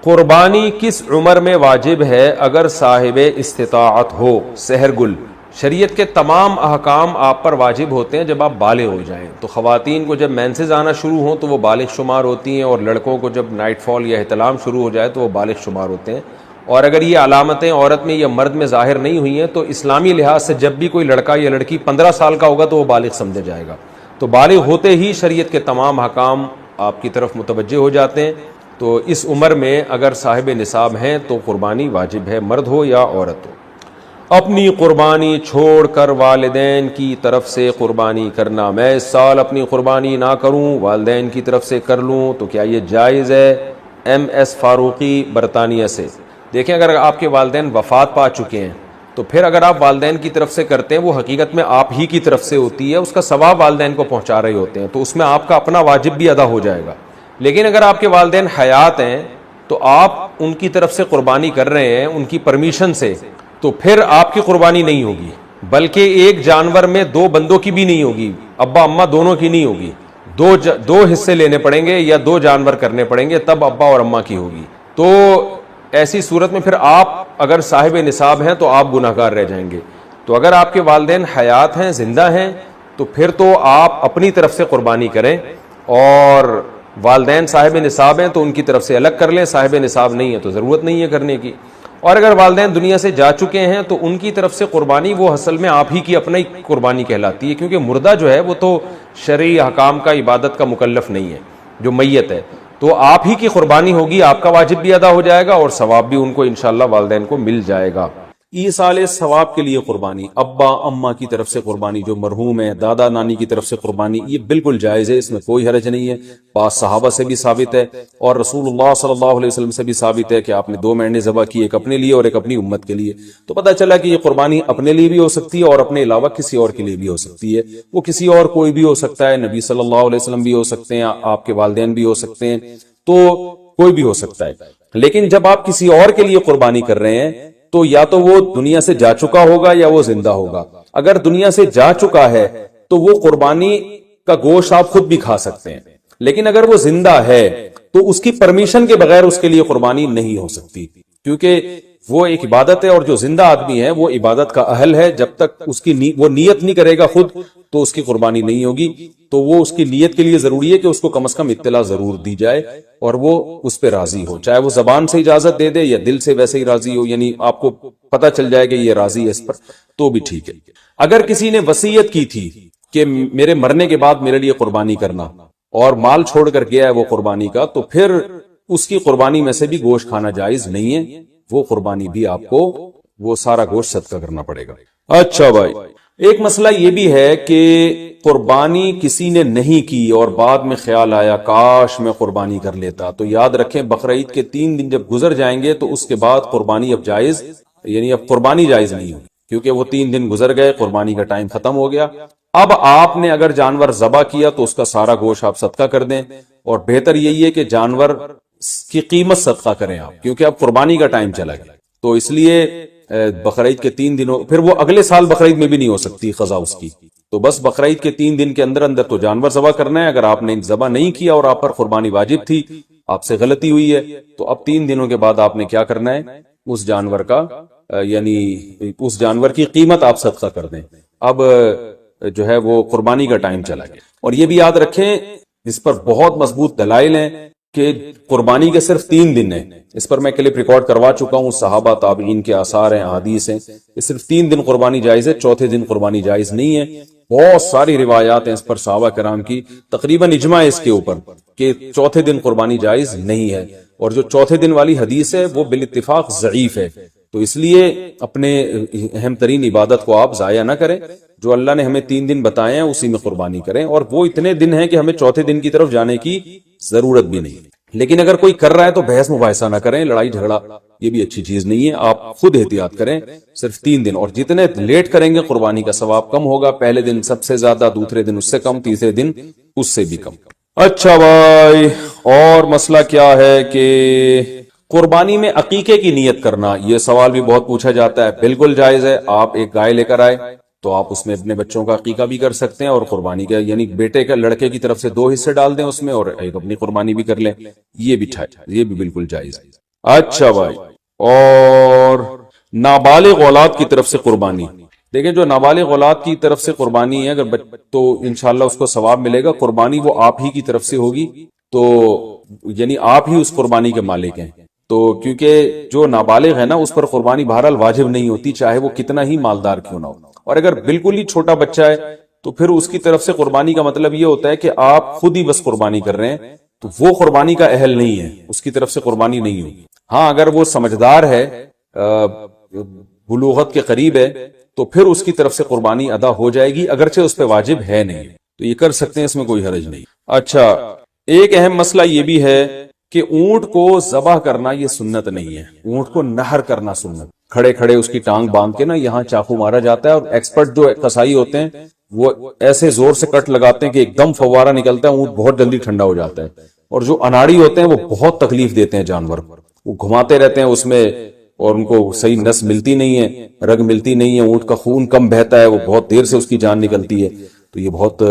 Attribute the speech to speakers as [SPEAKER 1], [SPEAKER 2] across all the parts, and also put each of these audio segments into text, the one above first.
[SPEAKER 1] قربانی کس عمر میں واجب ہے اگر صاحب استطاعت ہو؟ سحر گل: شریعت کے تمام احکام آپ پر واجب ہوتے ہیں جب آپ بالغ ہو جائیں. تو خواتین کو جب مینسز آنا شروع ہوں تو وہ بالغ شمار ہوتی ہیں، اور لڑکوں کو جب نائٹ فال یا احتلام شروع ہو جائے تو وہ بالغ شمار ہوتے ہیں. اور اگر یہ علامتیں عورت میں یا مرد میں ظاہر نہیں ہوئی ہیں تو اسلامی لحاظ سے جب بھی کوئی لڑکا یا لڑکی 15 سال کا ہوگا تو وہ بالغ سمجھا جائے گا. تو بالغ ہوتے ہی شریعت کے تمام احکام آپ کی طرف متوجہ ہو جاتے ہیں. تو اس عمر میں اگر صاحب نصاب ہیں تو قربانی واجب ہے، مرد ہو یا عورت ہو. اپنی قربانی چھوڑ کر والدین کی طرف سے قربانی کرنا: میں اس سال اپنی قربانی نہ کروں، والدین کی طرف سے کر لوں، تو کیا یہ جائز ہے؟ ایم ایس فاروقی برطانیہ سے. دیکھیں، اگر آپ کے والدین وفات پا چکے ہیں تو پھر اگر آپ والدین کی طرف سے کرتے ہیں وہ حقیقت میں آپ ہی کی طرف سے ہوتی ہے، اس کا ثواب والدین کو پہنچا رہے ہوتے ہیں، تو اس میں آپ کا اپنا واجب بھی ادا ہو جائے گا. لیکن اگر آپ کے والدین حیات ہیں تو آپ ان کی طرف سے قربانی کر رہے ہیں ان کی پرمیشن سے، تو پھر آپ کی قربانی نہیں ہوگی، بلکہ ایک جانور میں دو بندوں کی بھی نہیں ہوگی، ابا اماں دونوں کی نہیں ہوگی. دو حصے لینے پڑیں گے یا دو جانور کرنے پڑیں گے، تب ابا اور اماں کی ہوگی. تو ایسی صورت میں پھر آپ اگر صاحب نصاب ہیں تو آپ گناہگار رہ جائیں گے. تو اگر آپ کے والدین حیات ہیں، زندہ ہیں، تو پھر تو آپ اپنی طرف سے قربانی کریں، اور والدین صاحب نصاب ہیں تو ان کی طرف سے الگ کر لیں، صاحب نصاب نہیں ہے تو ضرورت نہیں ہے کرنے کی. اور اگر والدین دنیا سے جا چکے ہیں تو ان کی طرف سے قربانی وہ اصل میں آپ ہی کی اپنا ہی قربانی کہلاتی ہے، کیونکہ مردہ جو ہے وہ تو شرعی احکام کا، عبادت کا مکلف نہیں ہے، جو میت ہے. تو آپ ہی کی قربانی ہوگی، آپ کا واجب بھی ادا ہو جائے گا اور ثواب بھی ان کو انشاءاللہ والدین کو مل جائے گا. ایصال ثواب کے لیے قربانی: ابا اماں کی طرف سے قربانی، جو مرحوم ہے، دادا نانی کی طرف سے قربانی، یہ بالکل جائز ہے، اس میں کوئی حرج نہیں ہے. بعض صحابہ سے بھی ثابت ہے اور رسول اللہ صلی اللہ علیہ وسلم سے بھی ثابت ہے کہ آپ نے 2 مینڈے ذبح کی، ایک اپنے لیے اور ایک اپنی امت کے لیے. تو پتہ چلا کہ یہ قربانی اپنے لیے بھی ہو سکتی ہے اور اپنے علاوہ کسی اور کے لیے بھی ہو سکتی ہے. وہ کسی اور کوئی بھی ہو سکتا ہے، نبی صلی اللہ علیہ وسلم بھی ہو سکتے ہیں، آپ کے والدین بھی ہو سکتے ہیں، تو کوئی بھی ہو سکتا ہے. لیکن جب آپ کسی اور کے لیے قربانی کر رہے ہیں تو یا تو وہ دنیا سے جا چکا ہوگا یا وہ زندہ ہوگا. اگر دنیا سے جا چکا ہے تو وہ قربانی کا گوشت آپ خود بھی کھا سکتے ہیں، لیکن اگر وہ زندہ ہے تو اس کی پرمیشن کے بغیر اس کے لیے قربانی نہیں ہو سکتی، کیونکہ وہ ایک عبادت ہے اور جو زندہ آدمی ہے وہ عبادت کا اہل ہے. جب تک اس کی وہ نیت نہیں کرے گا خود تو اس کی قربانی نہیں ہوگی. تو وہ اس کی نیت کے لیے ضروری ہے کہ اس کو کم از کم اطلاع ضرور دی جائے اور وہ اس پہ راضی ہو، چاہے وہ زبان سے اجازت دے دے یا دل سے ویسے ہی راضی ہو، یعنی آپ کو پتہ چل جائے کہ یہ راضی ہے اس پر، تو بھی ٹھیک ہے. اگر کسی نے وصیت کی تھی کہ میرے مرنے کے بعد میرے لیے قربانی کرنا اور مال چھوڑ کر گیا ہے وہ قربانی کا، تو پھر اس کی قربانی میں سے بھی گوشت کھانا جائز نہیں ہے، وہ قربانی بھی آپ کو وہ سارا گوشت صدقہ کرنا پڑے گا. اچھا بھائی، ایک مسئلہ یہ بھی ہے کہ قربانی کسی نے نہیں کی اور بعد میں خیال آیا کاش میں قربانی کر لیتا، تو یاد رکھیں بقرعید کے 3 دن جب گزر جائیں گے تو اس کے بعد قربانی اب جائز، یعنی اب قربانی جائز نہیں ہوگی، کیونکہ وہ 3 دن گزر گئے، قربانی کا ٹائم ختم ہو گیا. اب آپ نے اگر جانور ذبح کیا تو اس کا سارا گوشت آپ صدقہ کر دیں، اور بہتر یہی ہے کہ جانور کی قیمت صدقہ کریں آپ، کیونکہ اب قربانی کا ٹائم چلا گیا. تو اس لیے بقرعید کے 3 دنوں، پھر وہ اگلے سال بقرعید میں بھی نہیں ہو سکتی قضا اس کی، تو بس بقرعید کے 3 دن کے اندر اندر تو جانور ذبح کرنا ہے. اگر آپ نے ذبح نہیں کیا اور آپ پر قربانی واجب تھی، آپ سے غلطی ہوئی ہے، تو اب 3 دنوں کے بعد آپ نے کیا کرنا ہے، اس جانور کا یعنی اس جانور کی قیمت آپ صدقہ کر دیں. اب جو ہے وہ قربانی کا ٹائم چلا گیا. اور یہ بھی یاد رکھیں، اس پر بہت مضبوط دلائل ہیں کہ قربانی کے صرف 3 دن ہیں. اس پر میں کلپ ریکارڈ کروا چکا ہوں، صحابہ تابعین کے آثار ہیں، احادیث ہیں. یہ صرف 3 دن قربانی جائز ہے، چوتھے دن قربانی جائز نہیں ہے. بہت ساری روایات ہیں اس پر صحابہ کرام کی، تقریباً اجماع اس کے اوپر کہ چوتھے دن قربانی جائز نہیں ہے. اور جو چوتھے دن والی حدیث ہے وہ بالاتفاق ضعیف ہے. تو اس لیے اپنے اہم ترین عبادت کو آپ ضائع نہ کریں. جو اللہ نے ہمیں 3 دن بتائے ہیں اسی میں قربانی کریں، اور وہ اتنے دن ہیں کہ ہمیں چوتھے دن کی طرف جانے کی ضرورت بھی نہیں. لیکن اگر کوئی کر رہا ہے تو بحث مباحثہ نہ کریں، لڑائی جھگڑا یہ بھی اچھی چیز نہیں ہے. آپ خود احتیاط کریں، صرف 3 دن، اور جتنے لیٹ کریں گے قربانی کا ثواب کم ہوگا. پہلے دن سب سے زیادہ، دوسرے دن اس سے کم، تیسرے دن اس سے بھی کم. اچھا بھائی، اور مسئلہ کیا ہے کہ قربانی میں عقیقے کی نیت کرنا، یہ سوال بھی بہت پوچھا جاتا ہے. بالکل جائز ہے. آپ ایک گائے لے کر آئے تو آپ اس میں اپنے بچوں کا عقیقہ بھی کر سکتے ہیں، اور قربانی کا یعنی بیٹے کا، لڑکے کی طرف سے 2 حصے ڈال دیں اس میں، اور ایک اپنی قربانی بھی کر لیں. یہ بھی بالکل جائز ہے.
[SPEAKER 2] اچھا بھائی، اور نابالغ اولاد کی طرف سے قربانی، دیکھیں جو نابالغ اولاد کی طرف سے قربانی ہے اگر تو انشاءاللہ اس کو ثواب ملے گا، قربانی وہ آپ ہی کی طرف سے ہوگی، تو یعنی آپ ہی اس قربانی کے مالک ہیں، تو کیونکہ جو نابالغ ہے نا اس پر قربانی بہرحال واجب نہیں ہوتی، چاہے وہ کتنا ہی مالدار کیوں نہ ہو، اور اگر بالکل ہی چھوٹا بچہ ہے تو پھر اس کی طرف سے قربانی کا مطلب یہ ہوتا ہے کہ آپ خود ہی بس قربانی کر رہے ہیں، تو وہ قربانی کا اہل نہیں ہے، اس کی طرف سے قربانی نہیں ہوگی۔ ہاں اگر وہ سمجھدار ہے، بلوغت کے قریب ہے، تو پھر اس کی طرف سے قربانی ادا ہو جائے گی، اگرچہ اس پہ واجب ہے نہیں، تو یہ کر سکتے ہیں، اس میں کوئی حرج نہیں۔ اچھا، ایک اہم مسئلہ یہ بھی ہے کہ اونٹ کو ذبح کرنا یہ سنت نہیں ہے، اونٹ کو نہر کرنا سنت، کھڑے کھڑے اس کی ٹانگ باندھ کے نا یہاں چاقو مارا جاتا ہے، اور ایکسپرٹ جو قصائی ہوتے ہیں وہ ایسے زور سے کٹ لگاتے ہیں کہ ایک دم فوارہ نکلتا ہے، اونٹ بہت جلدی ٹھنڈا ہو جاتا ہے، اور جو اناڑی ہوتے ہیں وہ بہت تکلیف دیتے ہیں جانور کو، وہ گھماتے رہتے ہیں اس میں، اور ان کو صحیح نس ملتی نہیں ہے، رگ ملتی نہیں ہے، اونٹ کا خون کم بہتا ہے، وہ بہت دیر سے اس کی جان نکلتی ہے، تو یہ بہت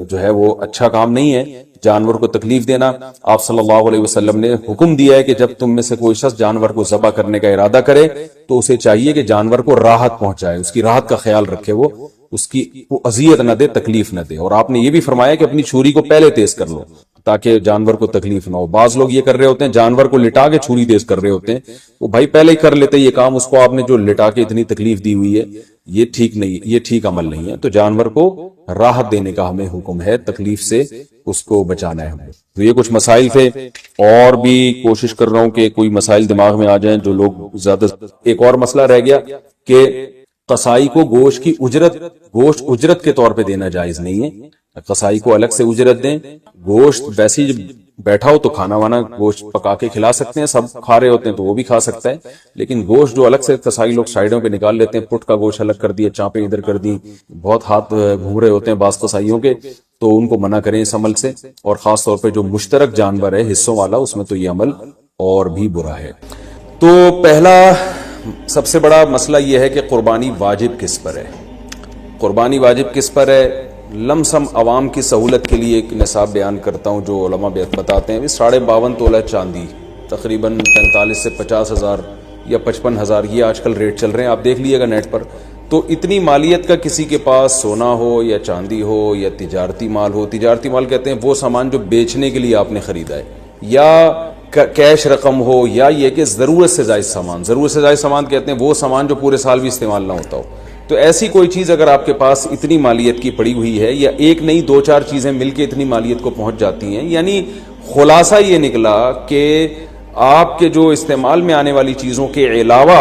[SPEAKER 2] جو ہے وہ اچھا کام نہیں ہے جانور کو تکلیف دینا۔ آپ صلی اللہ علیہ وسلم نے حکم دیا ہے کہ جب تم میں سے کوئی شخص جانور کو ذبح کرنے کا ارادہ کرے تو اسے چاہیے کہ جانور کو راحت پہنچائے، اس کی راحت کا خیال رکھے، وہ اس کی اذیت نہ دے، تکلیف نہ دے، اور آپ نے یہ بھی فرمایا کہ اپنی چھری کو پہلے تیز کر لو تاکہ جانور کو تکلیف نہ ہو۔ بعض لوگ یہ کر رہے ہوتے ہیں، جانور کو لٹا کے چھری تیز کر رہے ہوتے ہیں، وہ بھائی پہلے ہی کر لیتے یہ کام، اس کو آپ نے جو لٹا کے اتنی تکلیف دی ہوئی ہے، یہ ٹھیک نہیں، یہ ٹھیک عمل نہیں ہے، تو جانور کو راحت دینے کا ہمیں حکم ہے، تکلیف سے اس کو بچانا ہے ہمیں۔ تو یہ کچھ مسائل تھے، اور بھی کوشش کر رہا ہوں کہ کوئی مسائل دماغ میں آ جائیں جو لوگ زیادہ۔ ایک اور مسئلہ رہ گیا کہ قصائی کو گوشت کی اجرت کے طور پہ دینا جائز نہیں ہے، قصائی کو الگ سے اجرت دیں، گوشت ویسے ہی جب بیٹھا ہو تو کھانا وانا گوشت پکا کے کھلا سکتے ہیں، سب کھا رہے ہوتے ہیں تو وہ بھی کھا سکتا ہے، لیکن گوشت جو الگ سے قصائی لوگ سائیڈوں پہ نکال لیتے ہیں، پٹ کا گوشت الگ کر دیا، چانپیں ادھر کر دی، بہت ہاتھ گھوم رہے ہوتے ہیں بعض قصائیوں کے، تو ان کو منع کریں اس عمل سے، اور خاص طور پہ جو مشترک جانور ہے حصوں والا، اس میں تو یہ عمل اور بھی برا ہے۔ تو پہلا سب سے بڑا مسئلہ یہ ہے کہ قربانی واجب کس پر ہے، قربانی واجب کس پر ہے۔ لمسم عوام کی سہولت کے لیے ایک نصاب بیان کرتا ہوں جو علماء بتاتے ہیں، 52.5 تولہ چاندی، تقریباً 45 سے 50 ہزار یا 55 ہزار، یہ آج کل ریٹ چل رہے ہیں، آپ دیکھ لیے گا نیٹ پر۔ تو اتنی مالیت کا کسی کے پاس سونا ہو یا چاندی ہو یا تجارتی مال ہو، تجارتی مال کہتے ہیں وہ سامان جو بیچنے کے لیے آپ نے خریدا ہے، یا کیش رقم ہو، یا یہ کہ ضرورت سے زائد سامان، ضرورت سے زائد سامان کہتے ہیں وہ سامان جو پورے سال بھی استعمال نہ ہوتا ہو، تو ایسی کوئی چیز اگر آپ کے پاس اتنی مالیت کی پڑی ہوئی ہے، یا ایک نہیں 2-4 چیزیں مل کے اتنی مالیت کو پہنچ جاتی ہیں، یعنی خلاصہ یہ نکلا کہ آپ کے جو استعمال میں آنے والی چیزوں کے علاوہ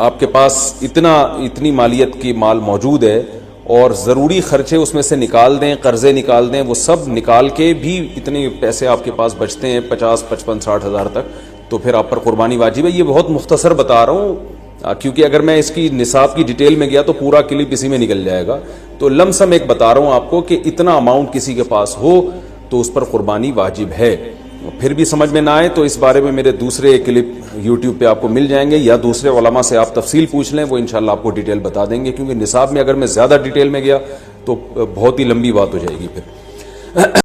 [SPEAKER 2] آپ کے پاس اتنی مالیت کی مال موجود ہے، اور ضروری خرچے اس میں سے نکال دیں، قرضے نکال دیں، وہ سب نکال کے بھی اتنے پیسے آپ کے پاس بچتے ہیں 50 55 60 ہزار تک، تو پھر آپ پر قربانی واجب ہے۔ یہ بہت مختصر بتا رہا ہوں کیونکہ اگر میں اس کی نصاب کی ڈیٹیل میں گیا تو پورا کلپ اسی میں نکل جائے گا، تو لم سم ایک بتا رہا ہوں آپ کو کہ اتنا اماؤنٹ کسی کے پاس ہو تو اس پر قربانی واجب ہے۔ پھر بھی سمجھ میں نہ آئے تو اس بارے میں میرے دوسرے کلپ یوٹیوب پہ آپ کو مل جائیں گے، یا دوسرے علماء سے آپ تفصیل پوچھ لیں، وہ انشاءاللہ آپ کو ڈیٹیل بتا دیں گے، کیونکہ نصاب میں اگر میں زیادہ ڈیٹیل میں گیا تو بہت ہی لمبی بات ہو جائے گی پھر۔